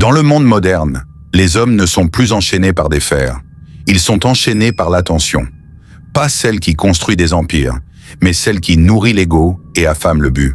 Dans le monde moderne, les hommes ne sont plus enchaînés par des fers. Ils sont enchaînés par l'attention. Pas celle qui construit des empires, mais celle qui nourrit l'ego et affame le but.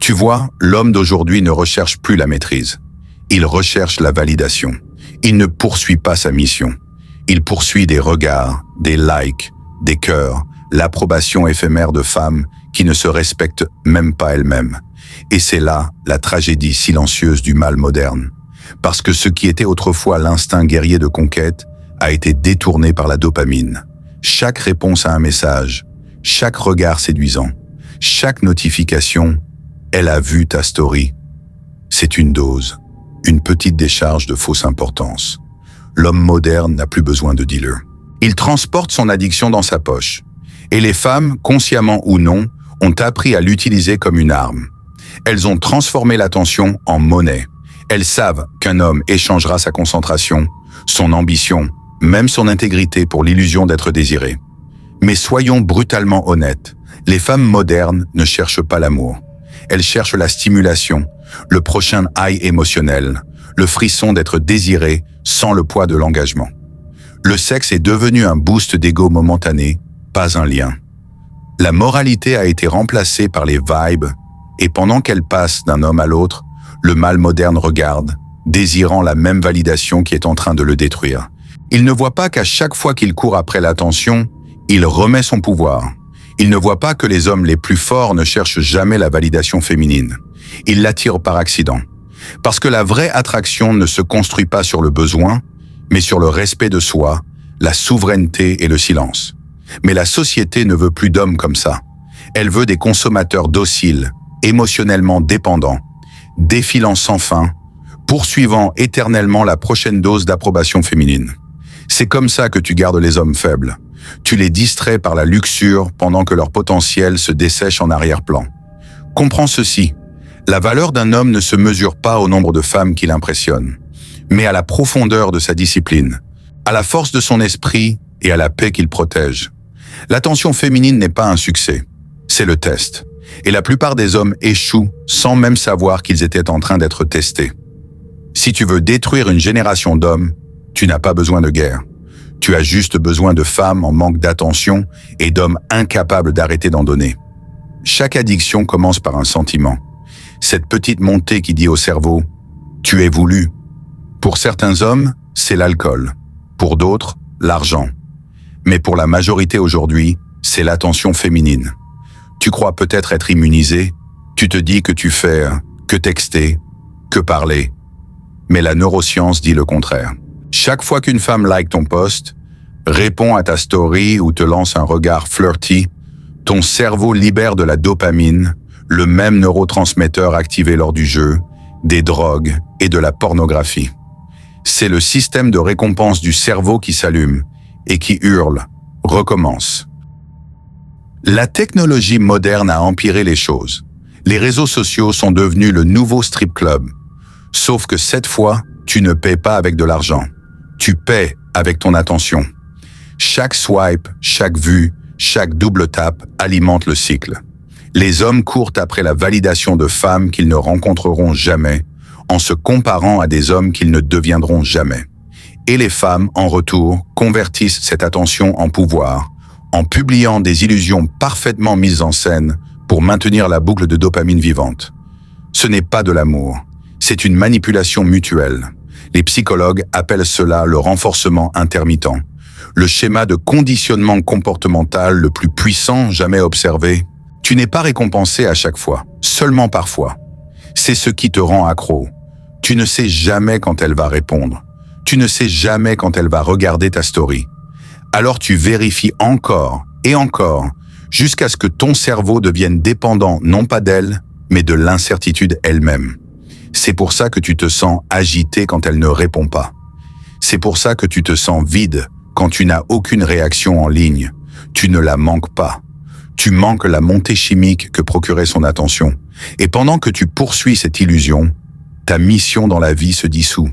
Tu vois, l'homme d'aujourd'hui ne recherche plus la maîtrise. Il recherche la validation. Il ne poursuit pas sa mission. Il poursuit des regards, des likes, des cœurs, l'approbation éphémère de femmes qui ne se respectent même pas elles-mêmes. Et c'est là la tragédie silencieuse du mal moderne. Parce que ce qui était autrefois l'instinct guerrier de conquête a été détourné par la dopamine. Chaque réponse à un message, chaque regard séduisant, chaque notification, elle a vu ta story. C'est une dose, une petite décharge de fausse importance. L'homme moderne n'a plus besoin de dealer. Il transporte son addiction dans sa poche. Et les femmes, consciemment ou non, ont appris à l'utiliser comme une arme. Elles ont transformé l'attention en monnaie. Elles savent qu'un homme échangera sa concentration, son ambition, même son intégrité pour l'illusion d'être désiré. Mais soyons brutalement honnêtes, les femmes modernes ne cherchent pas l'amour. Elles cherchent la stimulation, le prochain high émotionnel, le frisson d'être désiré sans le poids de l'engagement. Le sexe est devenu un boost d'ego momentané, pas un lien. La moralité a été remplacée par les vibes, et pendant qu'elle passe d'un homme à l'autre, le mâle moderne regarde, désirant la même validation qui est en train de le détruire. Il ne voit pas qu'à chaque fois qu'il court après l'attention, il remet son pouvoir. Il ne voit pas que les hommes les plus forts ne cherchent jamais la validation féminine. Ils l'attirent par accident. Parce que la vraie attraction ne se construit pas sur le besoin, mais sur le respect de soi, la souveraineté et le silence. Mais la société ne veut plus d'hommes comme ça. Elle veut des consommateurs dociles, émotionnellement dépendants, défilant sans fin, poursuivant éternellement la prochaine dose d'approbation féminine. C'est comme ça que tu gardes les hommes faibles. Tu les distrais par la luxure pendant que leur potentiel se dessèche en arrière-plan. Comprends ceci, la valeur d'un homme ne se mesure pas au nombre de femmes qui l'impressionnent, mais à la profondeur de sa discipline, à la force de son esprit et à la paix qu'il protège. L'attention féminine n'est pas un succès, c'est le test. Et la plupart des hommes échouent sans même savoir qu'ils étaient en train d'être testés. Si tu veux détruire une génération d'hommes, tu n'as pas besoin de guerre. Tu as juste besoin de femmes en manque d'attention et d'hommes incapables d'arrêter d'en donner. Chaque addiction commence par un sentiment. Cette petite montée qui dit au cerveau « tu es voulu ». Pour certains hommes, c'est l'alcool. Pour d'autres, l'argent. Mais pour la majorité aujourd'hui, c'est l'attention féminine. Tu crois peut-être être immunisé, tu te dis que tu fais que texter, que parler. Mais la neuroscience dit le contraire. Chaque fois qu'une femme like ton post, répond à ta story ou te lance un regard flirty, ton cerveau libère de la dopamine, le même neurotransmetteur activé lors du jeu, des drogues et de la pornographie. C'est le système de récompense du cerveau qui s'allume et qui hurle « recommence ». La technologie moderne a empiré les choses. Les réseaux sociaux sont devenus le nouveau strip club. Sauf que cette fois, tu ne paies pas avec de l'argent. Tu paies avec ton attention. Chaque swipe, chaque vue, chaque double tap alimente le cycle. Les hommes courent après la validation de femmes qu'ils ne rencontreront jamais, en se comparant à des hommes qu'ils ne deviendront jamais. Et les femmes, en retour, convertissent cette attention en pouvoir, en publiant des illusions parfaitement mises en scène pour maintenir la boucle de dopamine vivante. Ce n'est pas de l'amour, c'est une manipulation mutuelle. Les psychologues appellent cela le renforcement intermittent, le schéma de conditionnement comportemental le plus puissant jamais observé. Tu n'es pas récompensé à chaque fois, seulement parfois. C'est ce qui te rend accro. Tu ne sais jamais quand elle va répondre. Tu ne sais jamais quand elle va regarder ta story. Alors tu vérifies encore et encore, jusqu'à ce que ton cerveau devienne dépendant non pas d'elle, mais de l'incertitude elle-même. C'est pour ça que tu te sens agité quand elle ne répond pas. C'est pour ça que tu te sens vide quand tu n'as aucune réaction en ligne. Tu ne la manques pas. Tu manques la montée chimique que procurait son attention. Et pendant que tu poursuis cette illusion, ta mission dans la vie se dissout.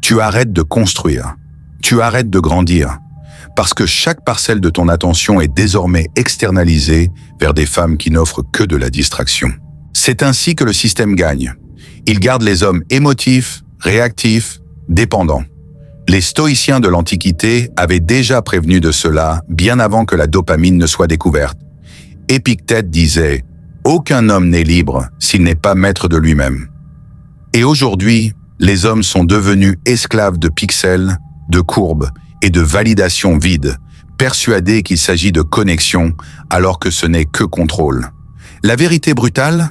Tu arrêtes de construire. Tu arrêtes de grandir. Parce que chaque parcelle de ton attention est désormais externalisée vers des femmes qui n'offrent que de la distraction. C'est ainsi que le système gagne. Il garde les hommes émotifs, réactif, dépendant. Les stoïciens de l'Antiquité avaient déjà prévenu de cela bien avant que la dopamine ne soit découverte. Épictète disait « Aucun homme n'est libre s'il n'est pas maître de lui-même ». Et aujourd'hui, les hommes sont devenus esclaves de pixels, de courbes et de validations vides, persuadés qu'il s'agit de connexion alors que ce n'est que contrôle. La vérité brutale,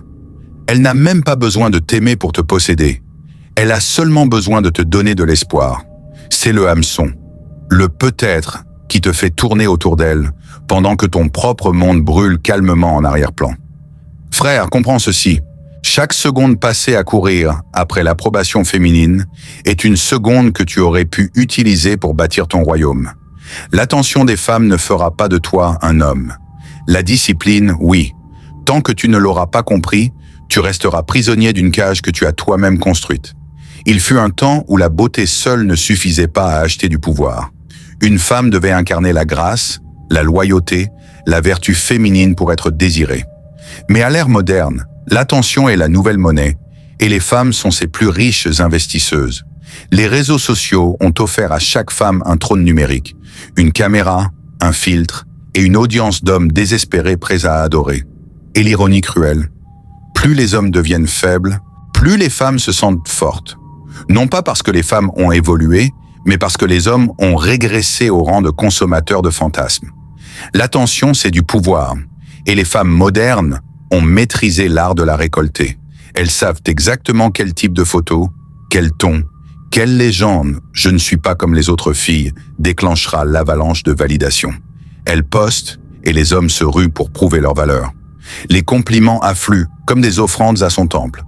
elle n'a même pas besoin de t'aimer pour te posséder. Elle a seulement besoin de te donner de l'espoir. C'est le hameçon, le peut-être qui te fait tourner autour d'elle pendant que ton propre monde brûle calmement en arrière-plan. Frère, comprends ceci. Chaque seconde passée à courir après l'approbation féminine est une seconde que tu aurais pu utiliser pour bâtir ton royaume. L'attention des femmes ne fera pas de toi un homme. La discipline, oui. Tant que tu ne l'auras pas compris, tu resteras prisonnier d'une cage que tu as toi-même construite. Il fut un temps où la beauté seule ne suffisait pas à acheter du pouvoir. Une femme devait incarner la grâce, la loyauté, la vertu féminine pour être désirée. Mais à l'ère moderne, l'attention est la nouvelle monnaie et les femmes sont ses plus riches investisseuses. Les réseaux sociaux ont offert à chaque femme un trône numérique, une caméra, un filtre et une audience d'hommes désespérés prêts à adorer. Et l'ironie cruelle, plus les hommes deviennent faibles, plus les femmes se sentent fortes. Non pas parce que les femmes ont évolué, mais parce que les hommes ont régressé au rang de consommateurs de fantasmes. L'attention, c'est du pouvoir, et les femmes modernes ont maîtrisé l'art de la récolter. Elles savent exactement quel type de photo, quel ton, quelle légende « je ne suis pas comme les autres filles » déclenchera l'avalanche de validation. Elles postent et les hommes se ruent pour prouver leur valeur. Les compliments affluent comme des offrandes à son temple.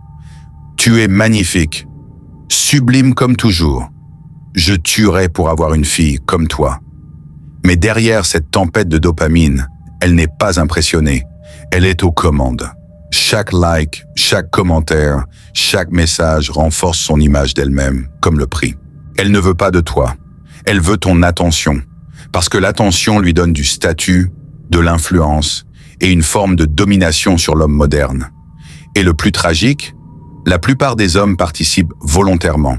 Tu es magnifique, sublime comme toujours. Je tuerais pour avoir une fille comme toi. Mais derrière cette tempête de dopamine, elle n'est pas impressionnée. Elle est aux commandes. Chaque like, chaque commentaire, chaque message renforce son image d'elle-même, comme le prix. Elle ne veut pas de toi. Elle veut ton attention. Parce que l'attention lui donne du statut, de l'influence et une forme de domination sur l'homme moderne. Et le plus tragique, la plupart des hommes participent volontairement.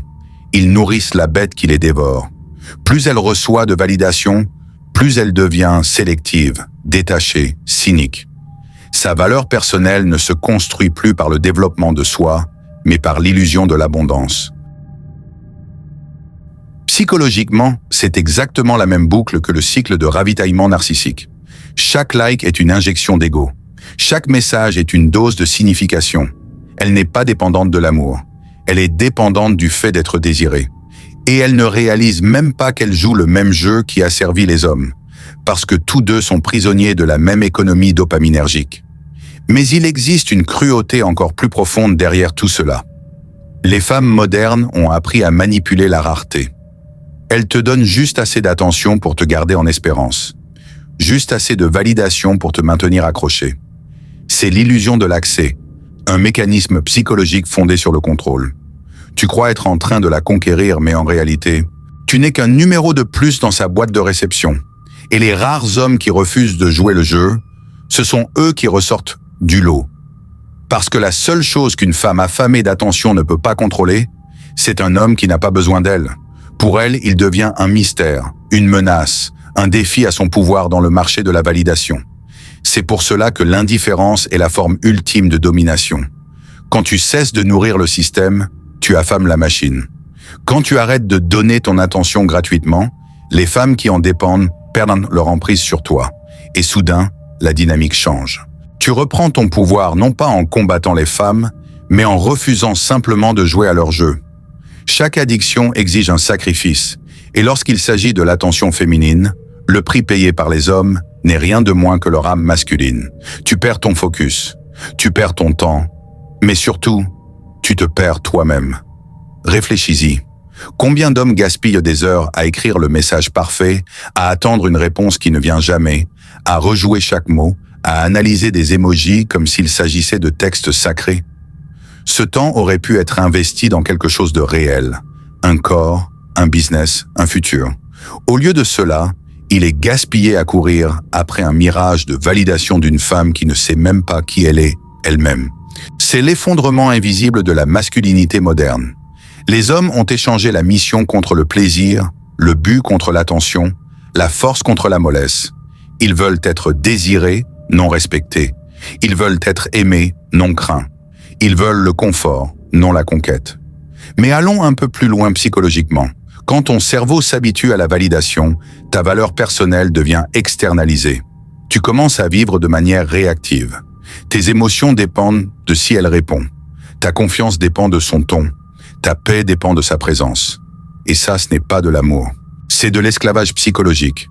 Ils nourrissent la bête qui les dévore. Plus elle reçoit de validation, plus elle devient sélective, détachée, cynique. Sa valeur personnelle ne se construit plus par le développement de soi, mais par l'illusion de l'abondance. Psychologiquement, c'est exactement la même boucle que le cycle de ravitaillement narcissique. Chaque like est une injection d'ego. Chaque message est une dose de signification. Elle n'est pas dépendante de l'amour. Elle est dépendante du fait d'être désirée. Et elle ne réalise même pas qu'elle joue le même jeu qui a servi les hommes, parce que tous deux sont prisonniers de la même économie dopaminergique. Mais il existe une cruauté encore plus profonde derrière tout cela. Les femmes modernes ont appris à manipuler la rareté. Elles te donnent juste assez d'attention pour te garder en espérance, juste assez de validation pour te maintenir accroché. C'est l'illusion de l'accès, un mécanisme psychologique fondé sur le contrôle. Tu crois être en train de la conquérir, mais en réalité, tu n'es qu'un numéro de plus dans sa boîte de réception. Et les rares hommes qui refusent de jouer le jeu, ce sont eux qui ressortent du lot. Parce que la seule chose qu'une femme affamée d'attention ne peut pas contrôler, c'est un homme qui n'a pas besoin d'elle. Pour elle, il devient un mystère, une menace, un défi à son pouvoir dans le marché de la validation. C'est pour cela que l'indifférence est la forme ultime de domination. Quand tu cesses de nourrir le système, tu affames la machine. Quand tu arrêtes de donner ton attention gratuitement, les femmes qui en dépendent perdent leur emprise sur toi. Et soudain, la dynamique change. Tu reprends ton pouvoir non pas en combattant les femmes, mais en refusant simplement de jouer à leur jeu. Chaque addiction exige un sacrifice, et lorsqu'il s'agit de l'attention féminine, le prix payé par les hommes n'est rien de moins que leur âme masculine. Tu perds ton focus, tu perds ton temps, mais surtout, tu te perds toi-même. Réfléchis-y. Combien d'hommes gaspillent des heures à écrire le message parfait, à attendre une réponse qui ne vient jamais, à rejouer chaque mot, à analyser des émojis comme s'il s'agissait de textes sacrés? Ce temps aurait pu être investi dans quelque chose de réel, un corps, un business, un futur. Au lieu de cela, il est gaspillé à courir après un mirage de validation d'une femme qui ne sait même pas qui elle est, elle-même. C'est l'effondrement invisible de la masculinité moderne. Les hommes ont échangé la mission contre le plaisir, le but contre l'attention, la force contre la mollesse. Ils veulent être désirés, non respectés. Ils veulent être aimés, non craints. Ils veulent le confort, non la conquête. Mais allons un peu plus loin psychologiquement. Quand ton cerveau s'habitue à la validation, ta valeur personnelle devient externalisée. Tu commences à vivre de manière réactive. Tes émotions dépendent de si elle répond. Ta confiance dépend de son ton. Ta paix dépend de sa présence. Et ça, ce n'est pas de l'amour. C'est de l'esclavage psychologique.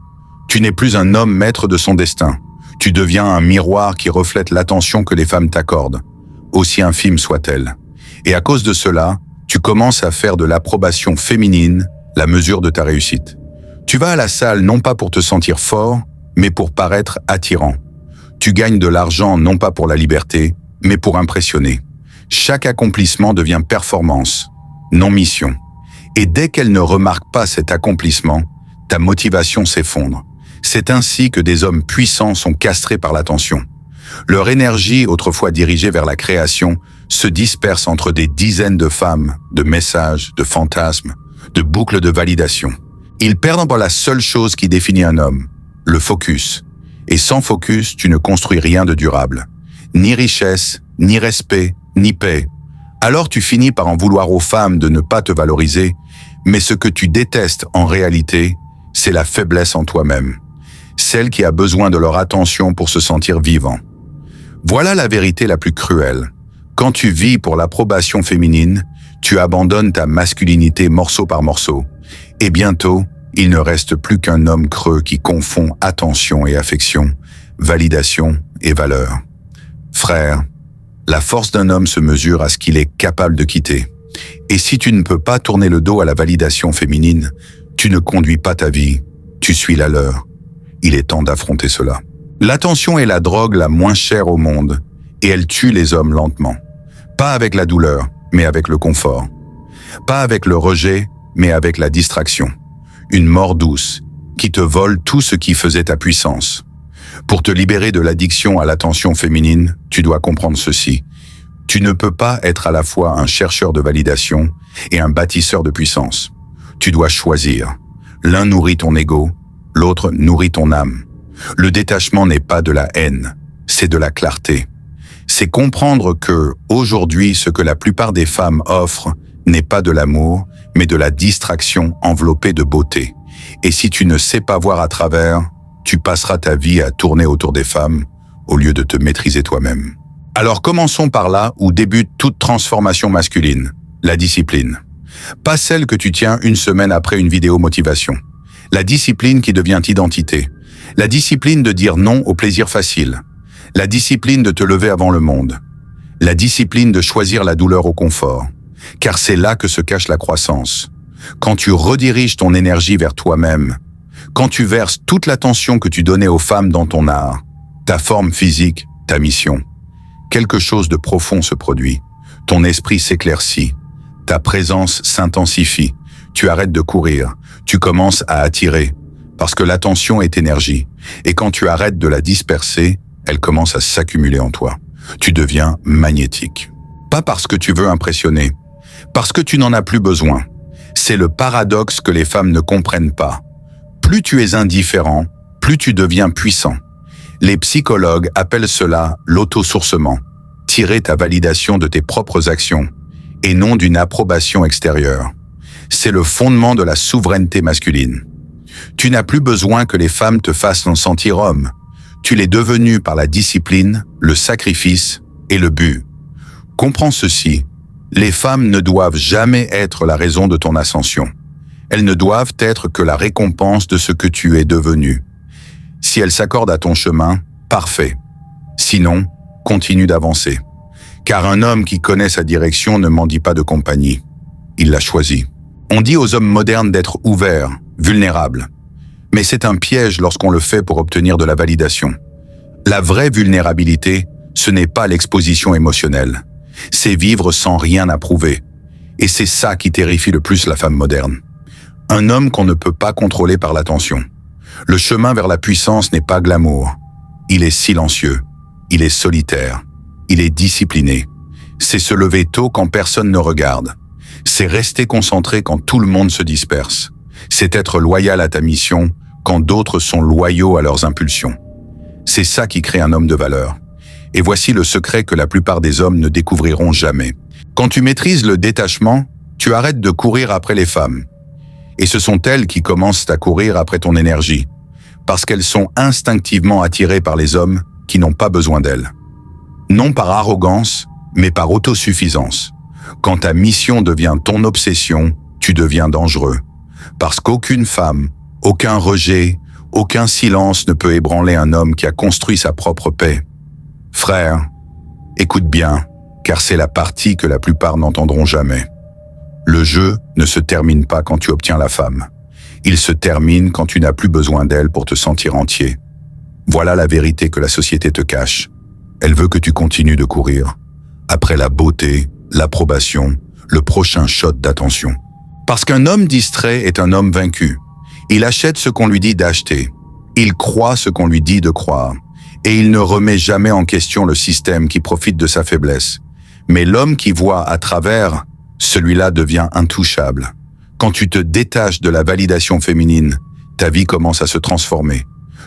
Tu n'es plus un homme maître de son destin. Tu deviens un miroir qui reflète l'attention que les femmes t'accordent, aussi infime soit-elle. Et à cause de cela, tu commences à faire de l'approbation féminine la mesure de ta réussite. Tu vas à la salle non pas pour te sentir fort, mais pour paraître attirant. Tu gagnes de l'argent non pas pour la liberté, mais pour impressionner. Chaque accomplissement devient performance, non mission. Et dès qu'elle ne remarque pas cet accomplissement, ta motivation s'effondre. C'est ainsi que des hommes puissants sont castrés par l'attention. Leur énergie, autrefois dirigée vers la création, se disperse entre des dizaines de femmes, de messages, de fantasmes, de boucles de validation. Ils perdent la seule chose qui définit un homme, le focus. Et sans focus, tu ne construis rien de durable. Ni richesse, ni respect, ni paix. Alors tu finis par en vouloir aux femmes de ne pas te valoriser, mais ce que tu détestes en réalité, c'est la faiblesse en toi-même. Celle qui a besoin de leur attention pour se sentir vivant. Voilà la vérité la plus cruelle. Quand tu vis pour l'approbation féminine, tu abandonnes ta masculinité morceau par morceau. Et bientôt, il ne reste plus qu'un homme creux qui confond attention et affection, validation et valeur. Frère, la force d'un homme se mesure à ce qu'il est capable de quitter. Et si tu ne peux pas tourner le dos à la validation féminine, tu ne conduis pas ta vie, tu suis la leur. Il est temps d'affronter cela. L'attention est la drogue la moins chère au monde, et elle tue les hommes lentement. Pas avec la douleur, mais avec le confort. Pas avec le rejet, mais avec la distraction. Une mort douce, qui te vole tout ce qui faisait ta puissance. Pour te libérer de l'addiction à l'attention féminine, tu dois comprendre ceci. Tu ne peux pas être à la fois un chercheur de validation et un bâtisseur de puissance. Tu dois choisir. L'un nourrit ton ego, l'autre nourrit ton âme. Le détachement n'est pas de la haine, c'est de la clarté. C'est comprendre que, aujourd'hui, ce que la plupart des femmes offrent n'est pas de l'amour, mais de la distraction enveloppée de beauté. Et si tu ne sais pas voir à travers, tu passeras ta vie à tourner autour des femmes, au lieu de te maîtriser toi-même. Alors commençons par là où débute toute transformation masculine, la discipline. Pas celle que tu tiens une semaine après une vidéo motivation. La discipline qui devient identité. La discipline de dire non au plaisir facile. La discipline de te lever avant le monde. La discipline de choisir la douleur au confort. Car c'est là que se cache la croissance. Quand tu rediriges ton énergie vers toi-même, quand tu verses toute l'attention que tu donnais aux femmes dans ton art, ta forme physique, ta mission, quelque chose de profond se produit. Ton esprit s'éclaircit. Ta présence s'intensifie. Tu arrêtes de courir. Tu commences à attirer. Parce que l'attention est énergie. Et quand tu arrêtes de la disperser, elle commence à s'accumuler en toi. Tu deviens magnétique. Pas parce que tu veux impressionner. Parce que tu n'en as plus besoin. C'est le paradoxe que les femmes ne comprennent pas. Plus tu es indifférent, plus tu deviens puissant. Les psychologues appellent cela l'autosourcement. Tirer ta validation de tes propres actions et non d'une approbation extérieure. C'est le fondement de la souveraineté masculine. Tu n'as plus besoin que les femmes te fassent sentir homme. Tu l'es devenu par la discipline, le sacrifice et le but. Comprends ceci. Les femmes ne doivent jamais être la raison de ton ascension. Elles ne doivent être que la récompense de ce que tu es devenu. Si elles s'accordent à ton chemin, parfait. Sinon, continue d'avancer. Car un homme qui connaît sa direction ne mendie pas de compagnie. Il l'a choisi. On dit aux hommes modernes d'être ouverts, vulnérables. Mais c'est un piège lorsqu'on le fait pour obtenir de la validation. La vraie vulnérabilité, ce n'est pas l'exposition émotionnelle. C'est vivre sans rien à prouver. Et c'est ça qui terrifie le plus la femme moderne. Un homme qu'on ne peut pas contrôler par l'attention. Le chemin vers la puissance n'est pas glamour. Il est silencieux. Il est solitaire. Il est discipliné. C'est se lever tôt quand personne ne regarde. C'est rester concentré quand tout le monde se disperse. C'est être loyal à ta mission quand d'autres sont loyaux à leurs impulsions. C'est ça qui crée un homme de valeur. Et voici le secret que la plupart des hommes ne découvriront jamais. Quand tu maîtrises le détachement, tu arrêtes de courir après les femmes. Et ce sont elles qui commencent à courir après ton énergie, parce qu'elles sont instinctivement attirées par les hommes qui n'ont pas besoin d'elles. Non par arrogance, mais par autosuffisance. Quand ta mission devient ton obsession, tu deviens dangereux. Parce qu'aucune femme, aucun rejet, aucun silence ne peut ébranler un homme qui a construit sa propre paix. Frère, écoute bien, car c'est la partie que la plupart n'entendront jamais. Le jeu ne se termine pas quand tu obtiens la femme. Il se termine quand tu n'as plus besoin d'elle pour te sentir entier. Voilà la vérité que la société te cache. Elle veut que tu continues de courir. Après la beauté, l'approbation, le prochain shot d'attention. Parce qu'un homme distrait est un homme vaincu. Il achète ce qu'on lui dit d'acheter. Il croit ce qu'on lui dit de croire. Et il ne remet jamais en question le système qui profite de sa faiblesse. Mais l'homme qui voit à travers, celui-là devient intouchable. Quand tu te détaches de la validation féminine, ta vie commence à se transformer.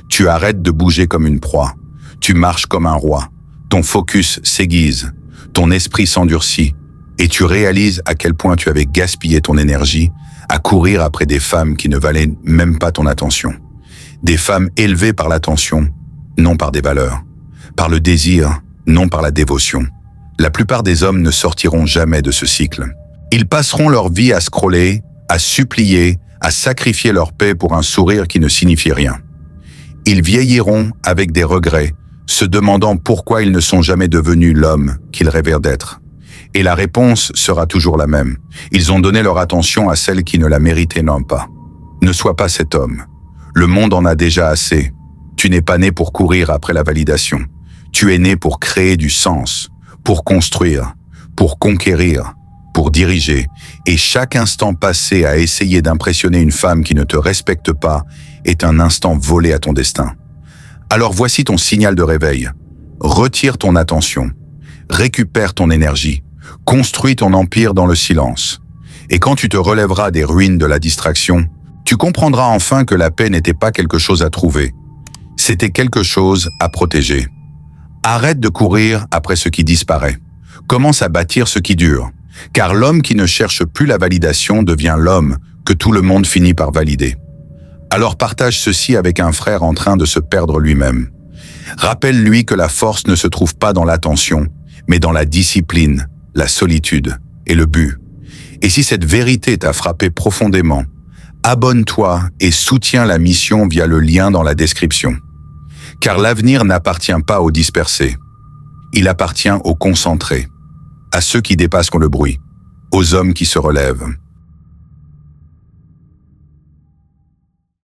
Tu arrêtes de bouger comme une proie. Tu marches comme un roi. Ton focus s'aiguise. Ton esprit s'endurcit. Et tu réalises à quel point tu avais gaspillé ton énergie à courir après des femmes qui ne valaient même pas ton attention. Des femmes élevées par l'attention, non par des valeurs. Par le désir, non par la dévotion. La plupart des hommes ne sortiront jamais de ce cycle. Ils passeront leur vie à scroller, à supplier, à sacrifier leur paix pour un sourire qui ne signifie rien. Ils vieilliront avec des regrets, se demandant pourquoi ils ne sont jamais devenus l'homme qu'ils rêvaient d'être. Et la réponse sera toujours la même. Ils ont donné leur attention à celles qui ne la méritaient non pas. Ne sois pas cet homme. Le monde en a déjà assez. Tu n'es pas né pour courir après la validation. Tu es né pour créer du sens, pour construire, pour conquérir, pour diriger. Et chaque instant passé à essayer d'impressionner une femme qui ne te respecte pas est un instant volé à ton destin. Alors voici ton signal de réveil. Retire ton attention. Récupère ton énergie. Construis ton empire dans le silence. Et quand tu te relèveras des ruines de la distraction, tu comprendras enfin que la paix n'était pas quelque chose à trouver. C'était quelque chose à protéger. Arrête de courir après ce qui disparaît. Commence à bâtir ce qui dure. Car l'homme qui ne cherche plus la validation devient l'homme que tout le monde finit par valider. Alors partage ceci avec un frère en train de se perdre lui-même. Rappelle-lui que la force ne se trouve pas dans l'attention, mais dans la discipline, la solitude et le but. Et si cette vérité t'a frappé profondément, abonne-toi et soutiens la mission via le lien dans la description. Car l'avenir n'appartient pas aux dispersés. Il appartient aux concentrés, à ceux qui dépassent le bruit, aux hommes qui se relèvent.